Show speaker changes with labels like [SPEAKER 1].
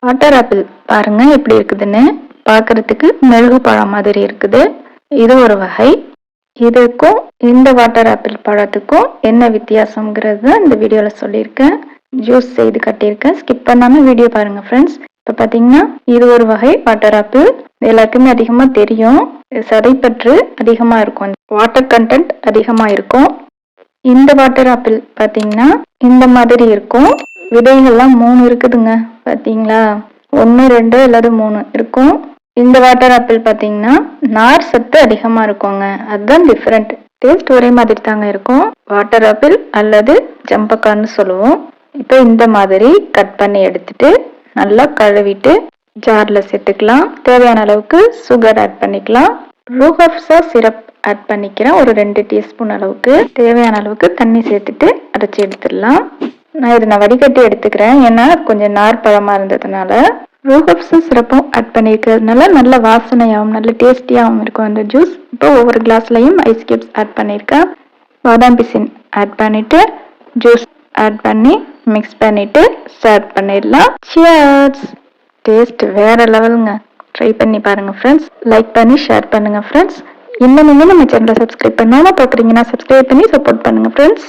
[SPEAKER 1] Water apple பாருங்க எப்படி இருக்குதுன்னு. பார்க்கறதுக்கு மெழுகு பழம் மாதிரி இருக்குது. இது ஒரு வகை. இதுக்கும் இந்த வாட்டர் ஆப்பிள் பழத்துக்கும் என்ன வித்தியாசம்ங்கிறது தான் இந்த வீடியோல சொல்லியிருக்கேன். ஜூஸ் செய்து கட்டியிருக்கேன். ஸ்கிப் பண்ணாம வீடியோ பாருங்க ஃப்ரெண்ட்ஸ். இப்போ பார்த்தீங்கன்னா இது ஒரு வகை வாட்டர் ஆப்பிள். எல்லாருக்குமே அதிகமாக தெரியும். சதைப்பற்று அதிகமாக இருக்கும், வாட்டர் கண்டென்ட் அதிகமாக இருக்கும். இந்த வாட்டர் ஆப்பிள் பார்த்தீங்கன்னா இந்த மாதிரி இருக்கும். விதைகள்லாம் 3 இருக்குதுங்க. பார்த்தீங்களா, 1 2 அல்லது 3 இருக்கும். இந்த வாட்டர் ஆப்பிள் பார்த்தீங்கன்னா நார் சத்து அதிகமாக இருக்குங்க. அதுதான் டிஃப்ரெண்ட். டேஸ்ட் ஒரே மாதிரி தாங்க இருக்கும். வாட்டர் ஆப்பிள் அல்லது ஜம்பக்கான்னு சொல்லுவோம். இப்போ இந்த மாதிரி கட் பண்ணி எடுத்துட்டு நல்லா கழுவிட்டு ஜார்ல சேர்த்துக்கலாம். தேவையான அளவுக்கு சுகர் ஆட் பண்ணிக்கலாம். ரூஹப்சா சிரப் ஆட் பண்ணிக்கிறேன். ஒரு 2 டீஸ்பூன் அளவுக்கு. தேவையான அளவுக்கு தண்ணி சேர்த்துட்டு அரைச்சி எடுத்துடலாம். நான் வடிகட்டி எடுத்துக்கிறேன், ஏன்னா கொஞ்சம் நார் பழமா இருந்ததுனால. ரூஹப்சா சிரப்பும் ஆட் பண்ணியிருக்கிறதுனால நல்ல வாசனையாகவும் நல்ல டேஸ்டியாகவும் இருக்கும் அந்த ஜூஸ். இப்போ ஒவ்வொரு கிளாஸ்லையும் ஐஸ் கியூப்ஸ் ஆட் பண்ணியிருக்கேன். பாதாம் பிசின் ஆட் பண்ணிட்டு ஜூஸ் ஆட் பண்ணி மிக்ஸ் பண்ணிட்டு ஸ்டார்ட் பண்ணிடலாம். சியர்ஸ். டேஸ்ட் வேற லெவலுங்க. ட்ரை பண்ணி பாருங்க ஃப்ரெண்ட்ஸ். லைக் பண்ணி ஷேர் பண்ணுங்க ஃப்ரெண்ட்ஸ். இன்னும் நம்ம சேனலை சப்ஸ்கிரைப் பண்ணாம பார்க்குறீங்கன்னா சப்ஸ்கிரைப் பண்ணி சப்போர்ட் பண்ணுங்க ஃப்ரெண்ட்ஸ்.